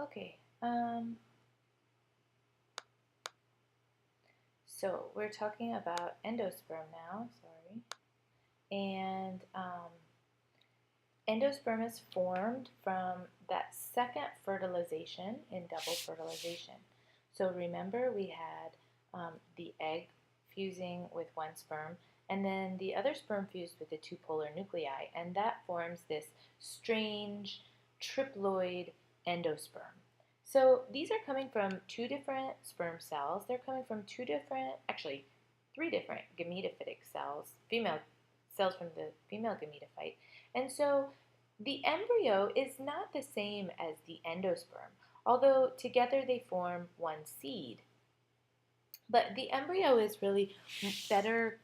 Okay, so we're talking about endosperm now, sorry. And endosperm is formed from that second fertilization in double fertilization. So remember we had the egg fusing with one sperm, and then the other sperm fused with the two polar nuclei, and that forms this strange triploid endosperm. So these are coming from two different sperm cells. They're coming from two different, actually, three different gametophytic cells, female cells from the female gametophyte. And so the embryo is not the same as the endosperm, although together they form one seed. But the embryo is really better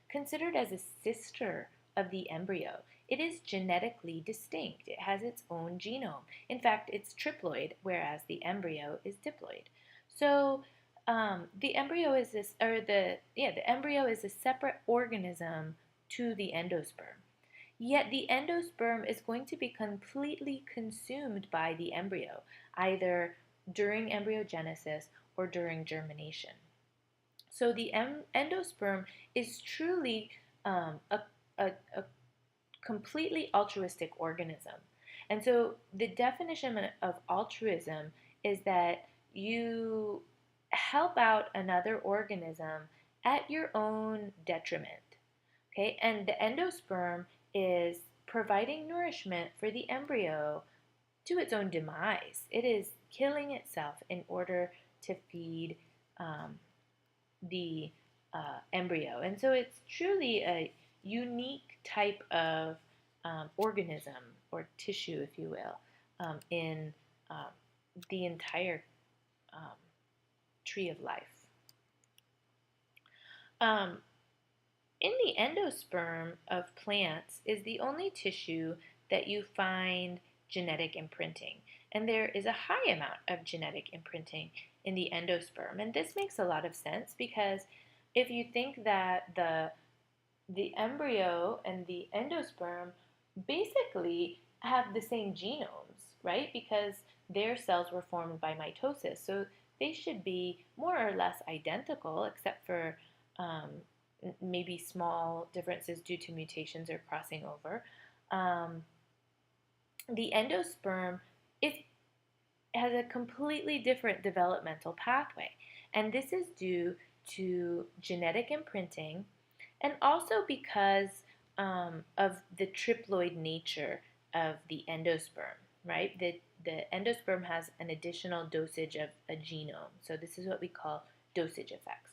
considered as a sister of the embryo. It is genetically distinct. It has its own genome. In fact, it's triploid, whereas the embryo is diploid. So the embryo is the embryo is a separate organism to the endosperm. Yet the endosperm is going to be completely consumed by the embryo, either during embryogenesis or during germination. So the endosperm is truly a completely altruistic organism. And so the definition of altruism is that you help out another organism at your own detriment. Okay, and the endosperm is providing nourishment for the embryo to its own demise. It is killing itself in order to feed the embryo. And so it's truly a unique type of organism or tissue, if you will, in um, the entire um, tree of life. Um, in the endosperm of plants is the only tissue that you find genetic imprinting. And there is a high amount of genetic imprinting in the endosperm. And this makes a lot of sense because if you think that the embryo and the endosperm basically have the same genomes, right? Because their cells were formed by mitosis. So they should be more or less identical, except for maybe small differences due to mutations or crossing over. Um, the endosperm is, has a completely different developmental pathway, and this is due to genetic imprinting and also because of the triploid nature of the endosperm, right? The endosperm has an additional dosage of a genome, so this is what we call dosage effects.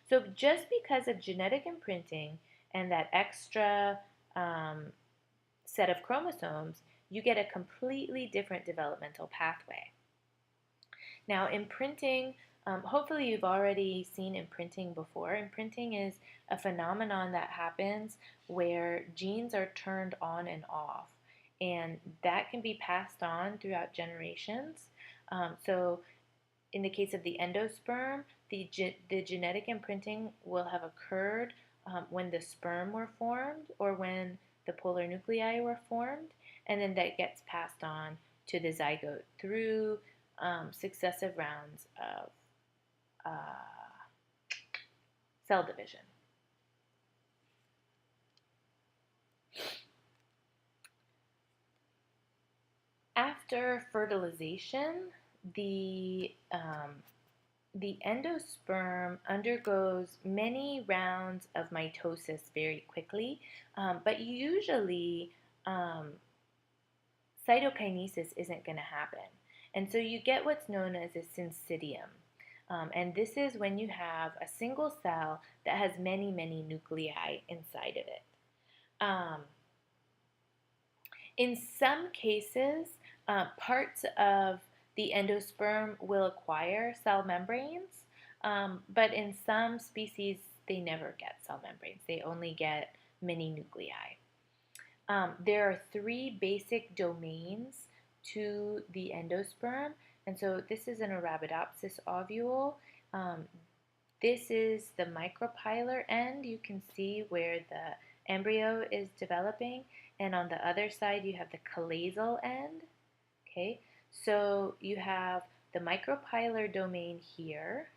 So just because of genetic imprinting and that extra set of chromosomes, you get a completely different developmental pathway. Now, imprinting, hopefully you've already seen imprinting before. Imprinting is a phenomenon that happens where genes are turned on and off, and that can be passed on throughout generations. So in the case of the endosperm, the genetic imprinting will have occurred when the sperm were formed or when the polar nuclei were formed, and then that gets passed on to the zygote through successive rounds of cell division. After fertilization, the endosperm undergoes many rounds of mitosis very quickly, but usually cytokinesis isn't going to happen. And so you get what's known as a syncytium. And this is when you have a single cell that has many, many nuclei inside of it. In some cases, parts of the endosperm will acquire cell membranes, but in some species, they never get cell membranes. They only get many nuclei. There are three basic domains to the endosperm, and so this is an Arabidopsis ovule. This is the micropylar end. You can see where the embryo is developing, and on the other side you have the chalazial end. Okay, So you have the micropylar domain here.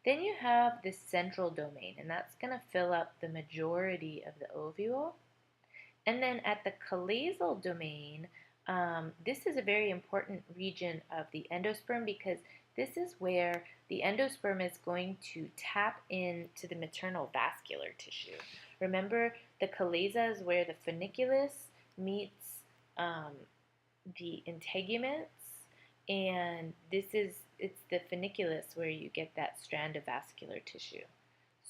Then you have this central domain, and that's going to fill up the majority of the ovule. And then at the chalazial domain, this is a very important region of the endosperm because this is where the endosperm is going to tap into the maternal vascular tissue. Remember, the chalaza is where the funiculus meets the integuments, and it's the funiculus where you get that strand of vascular tissue.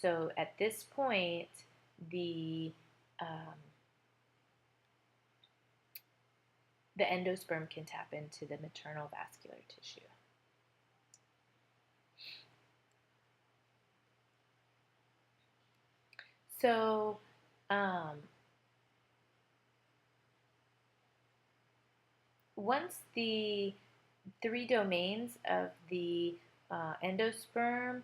So at this point, um, the endosperm can tap into the maternal vascular tissue. So once the three domains of the endosperm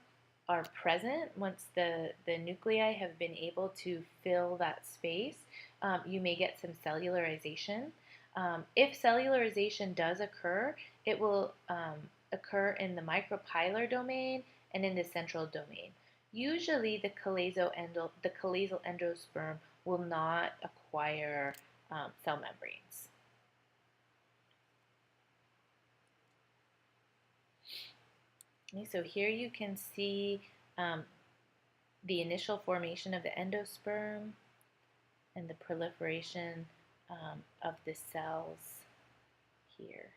are present, once the nuclei have been able to fill that space, you may get some cellularization. If cellularization does occur, it will occur in the micropylar domain and in the central domain. Usually the chalazial endosperm will not acquire cell membranes. Okay, so here you can see the initial formation of the endosperm and the proliferation of the cells here.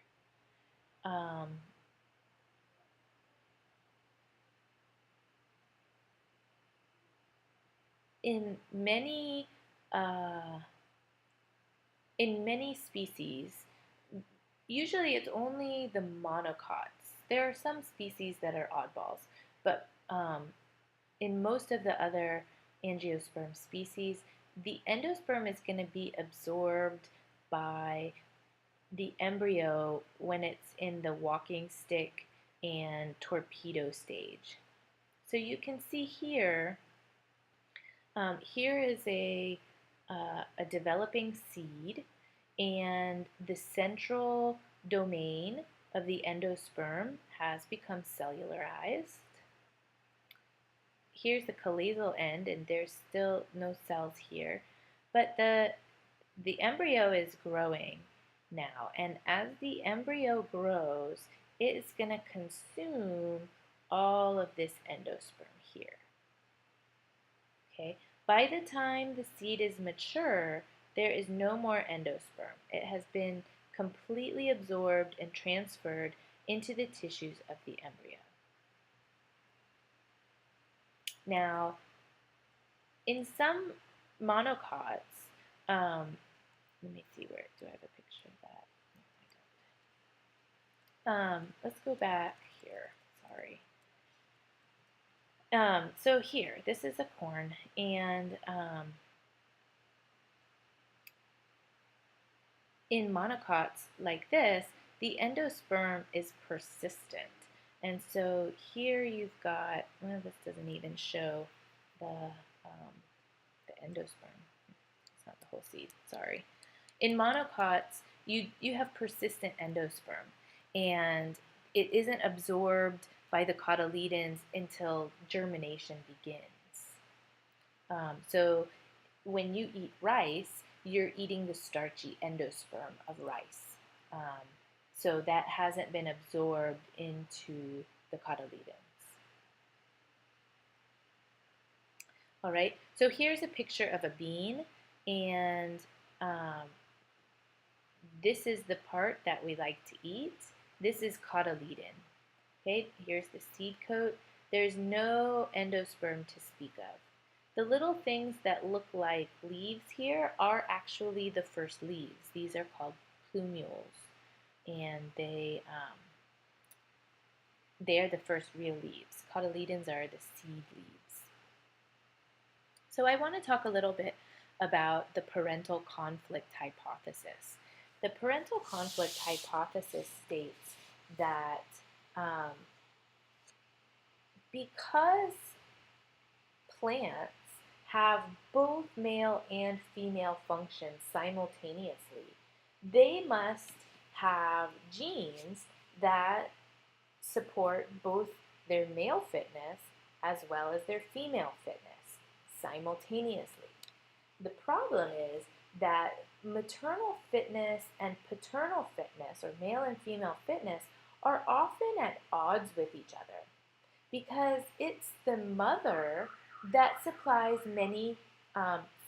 In many species, usually it's only the monocots. There are some species that are oddballs, but in most of the other angiosperm species, the endosperm is going to be absorbed by the embryo when it's in the walking stick and torpedo stage. So you can see here, here is a developing seed, and the central domain of the endosperm has become cellularized. Here's the chalazial end, and there's still no cells here, but the embryo is growing now, and as the embryo grows, it is going to consume all of this endosperm here. Okay, by the time the seed is mature, there is no more endosperm. It has been completely absorbed and transferred into the tissues of the embryo. Now, in some monocots, let me see, where do I have a picture of that? No, I don't. Let's go back here. Sorry. So here, this is a corn, and in monocots like this, the endosperm is persistent. And so here you've got, well, this doesn't even show the endosperm. It's not the whole seed, sorry. In monocots, you have persistent endosperm, and it isn't absorbed by the cotyledons until germination begins. So when you eat rice, you're eating the starchy endosperm of rice. So that hasn't been absorbed into the cotyledons. All right, so here's a picture of a bean, and this is the part that we like to eat. This is cotyledon. Okay, here's the seed coat. There's no endosperm to speak of. The little things that look like leaves here are actually the first leaves. These are called plumules, and they are the first real leaves. Cotyledons are the seed leaves. So I want to talk a little bit about the parental conflict hypothesis. The parental conflict hypothesis states that because plants have both male and female functions simultaneously, they must have genes that support both their male fitness as well as their female fitness simultaneously. The problem is that maternal fitness and paternal fitness, or male and female fitness, are often at odds with each other because it's the mother that supplies many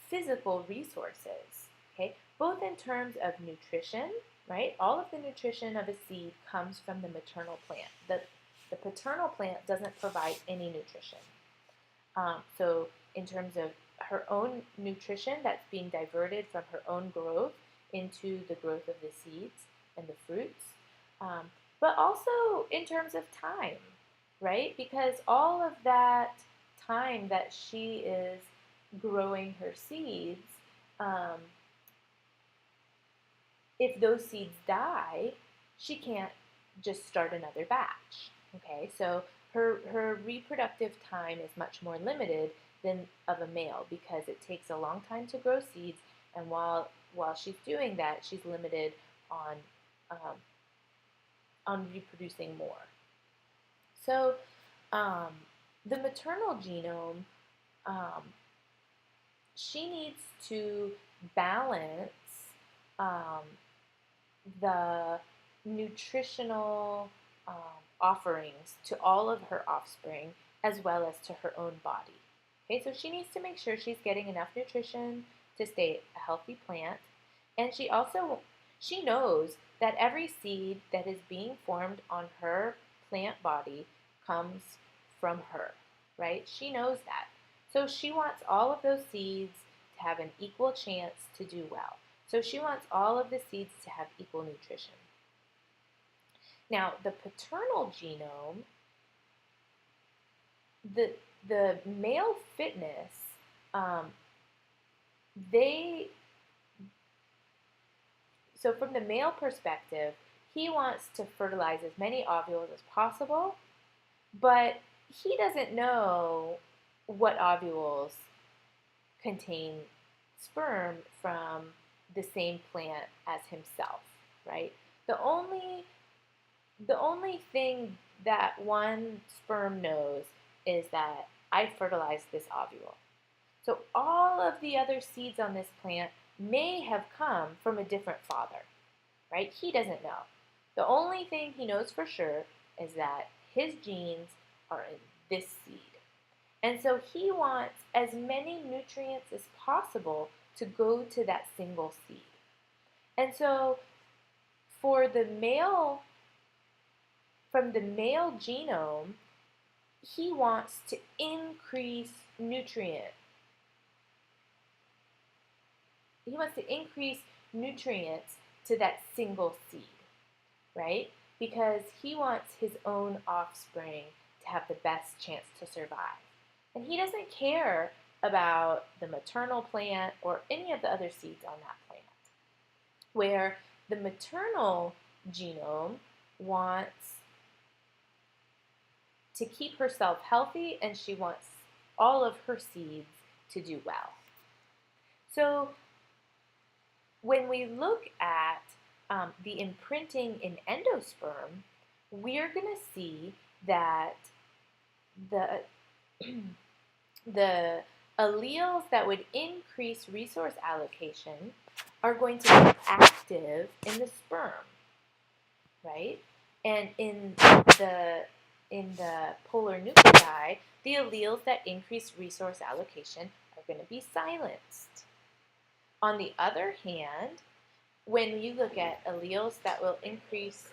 physical resources, okay, both in terms of nutrition, right? All of the nutrition of a seed comes from the maternal plant. The paternal plant doesn't provide any nutrition. So in terms of her own nutrition that's being diverted from her own growth into the growth of the seeds and the fruits, but also in terms of time, right? Because all of that time that she is growing her seeds, if those seeds die, she can't just start another batch. Okay, so her reproductive time is much more limited than of a male because it takes a long time to grow seeds, and while she's doing that, she's limited on reproducing more. So the maternal genome, she needs to balance the nutritional offerings to all of her offspring as well as to her own body. Okay, so she needs to make sure she's getting enough nutrition to stay a healthy plant, and she knows that every seed that is being formed on her plant body comes from her, right? She knows that. So she wants all of those seeds to have an equal chance to do well. So she wants all of the seeds to have equal nutrition. Now, the paternal genome, the male fitness, so from the male perspective, he wants to fertilize as many ovules as possible, but he doesn't know what ovules contain sperm from the same plant as himself, right? The only thing that one sperm knows is that I fertilized this ovule. So all of the other seeds on this plant may have come from a different father, right? He doesn't know. The only thing he knows for sure is that his genes are in this seed. And so he wants as many nutrients as possible to go to that single seed. And so for the male, from the male genome, he wants to increase nutrients to that single seed, right? Because he wants his own offspring to have the best chance to survive. And he doesn't care about the maternal plant or any of the other seeds on that plant. Where the maternal genome wants to keep herself healthy, and she wants all of her seeds to do well. So when we look at the imprinting in endosperm, we're going to see that the alleles that would increase resource allocation are going to be active in the sperm, right? And in the polar nuclei, the alleles that increase resource allocation are going to be silenced. On the other hand, when you look at alleles that will increase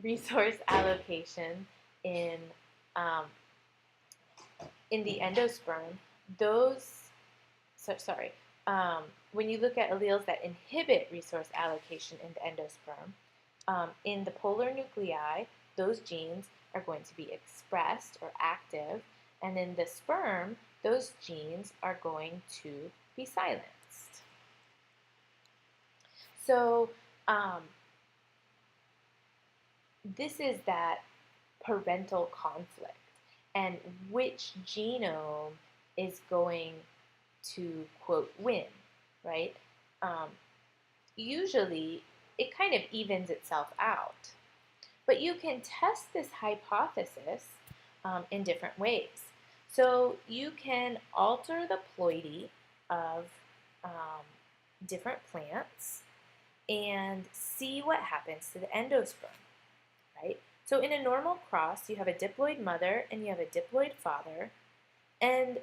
resource allocation in the endosperm, when you look at alleles that inhibit resource allocation in the endosperm, in the polar nuclei, those genes are going to be expressed or active, and in the sperm, those genes are going to be silenced. So this is that parental conflict, and which genome is going to, quote, win, right? Usually it kind of evens itself out. But you can test this hypothesis in different ways. So you can alter the ploidy of um, different plants and see what happens to the endosperm, right? So in a normal cross, you have a diploid mother and you have a diploid father, and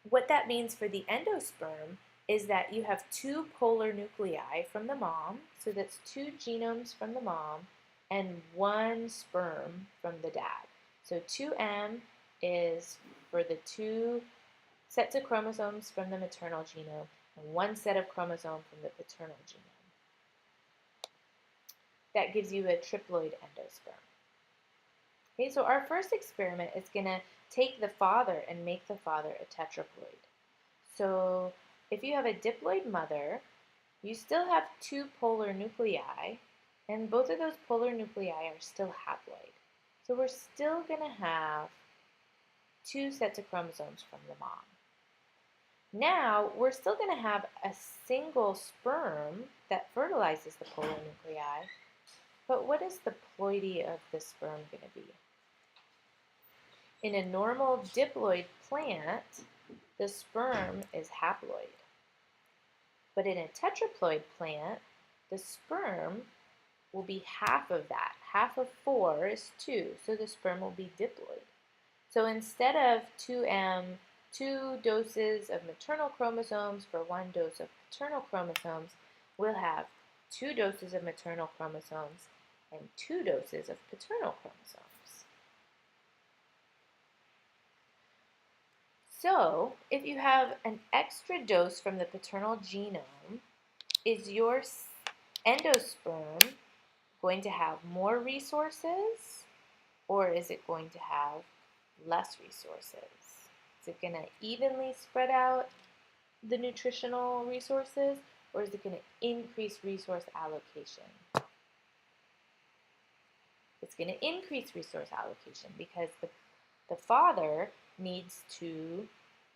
what that means for the endosperm is that you have two polar nuclei from the mom, so that's two genomes from the mom and one sperm from the dad. So 2M is for the two sets of chromosomes from the maternal genome and one set of chromosomes from the paternal genome. That gives you a triploid endosperm. Okay, so our first experiment is going to take the father and make the father a tetraploid. So if you have a diploid mother, you still have two polar nuclei, and both of those polar nuclei are still haploid. So we're still going to have two sets of chromosomes from the mom. Now, we're still going to have a single sperm that fertilizes the polar nuclei, but what is the ploidy of the sperm going to be? In a normal diploid plant, the sperm is haploid. But in a tetraploid plant, the sperm will be half of that. Half of 4 is 2, so the sperm will be diploid. So instead of 2M, 2 doses of maternal chromosomes for 1 dose of paternal chromosomes, we'll have 2 doses of maternal chromosomes and 2 doses of paternal chromosomes. So, if you have an extra dose from the paternal genome, is your endosperm going to have more resources, or is it going to have less resources? Is it going to evenly spread out the nutritional resources, or is it going to increase resource allocation? It's going to increase resource allocation because the father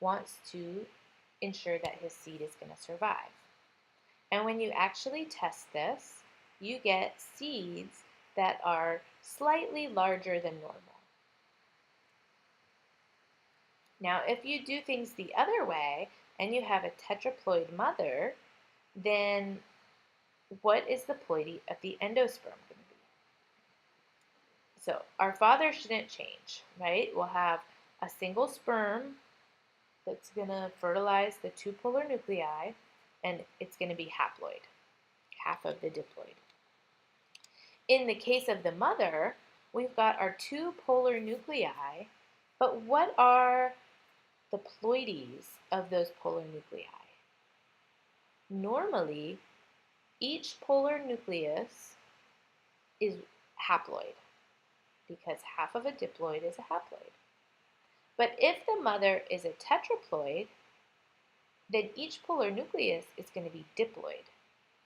wants to ensure that his seed is going to survive. And when you actually test this, you get seeds that are slightly larger than normal. Now, if you do things the other way and you have a tetraploid mother, then what is the ploidy of the endosperm going to be? So our father shouldn't change, right? We'll have a single sperm that's going to fertilize the 2 polar nuclei, and it's going to be haploid, half of the diploid. In the case of the mother, we've got our 2 polar nuclei, but what are the ploidies of those polar nuclei? Normally, each polar nucleus is haploid because half of a diploid is a haploid. But if the mother is a tetraploid, then each polar nucleus is going to be diploid,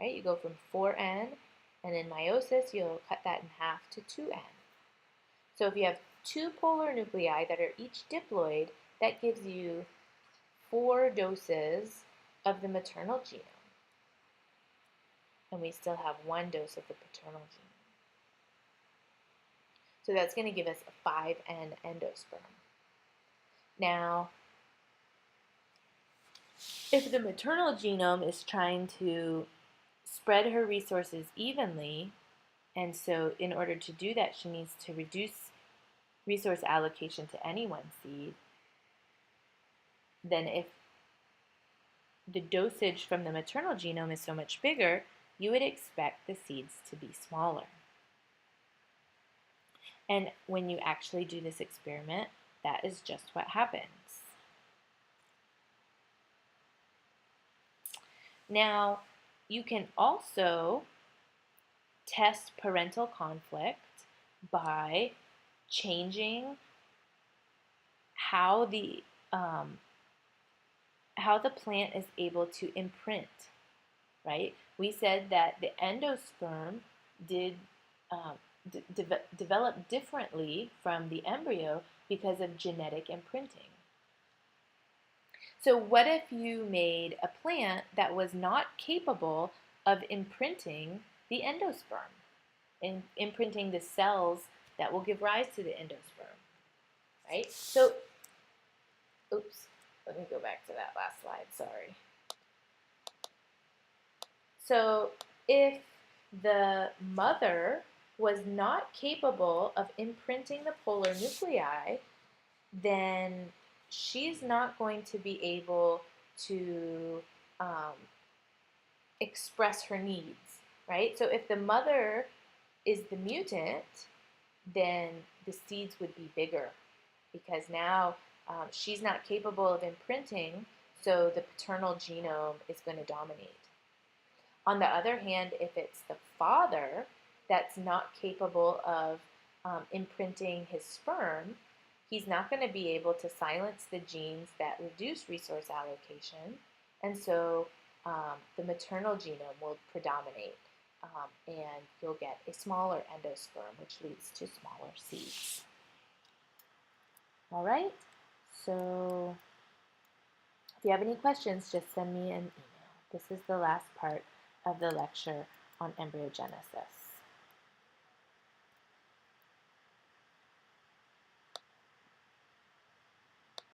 right? You go from 4N, and in meiosis, you'll cut that in half to 2N. So if you have 2 polar nuclei that are each diploid, that gives you 4 doses of the maternal genome. And we still have 1 dose of the paternal genome. So that's going to give us a 5N endosperm. Now, if the maternal genome is trying to spread her resources evenly, and so in order to do that, she needs to reduce resource allocation to any one seed, then if the dosage from the maternal genome is so much bigger, you would expect the seeds to be smaller. And when you actually do this experiment, that is just what happens. Now, you can also test parental conflict by changing how the plant is able to imprint, right? We said that the endosperm did develop differently from the embryo because of genetic imprinting. So what if you made a plant that was not capable of imprinting the endosperm, and imprinting the cells that will give rise to the endosperm, right? So, oops, let me go back to that last slide, sorry. So if the mother was not capable of imprinting the polar nuclei, then she's not going to be able to express her needs, right? So if the mother is the mutant, then the seeds would be bigger because now she's not capable of imprinting, so the paternal genome is going to dominate. On the other hand, if it's the father that's not capable of imprinting his sperm, he's not going to be able to silence the genes that reduce resource allocation, and so the maternal genome will predominate, and you'll get a smaller endosperm, which leads to smaller seeds. All right, so if you have any questions, just send me an email. This is the last part of the lecture on embryogenesis.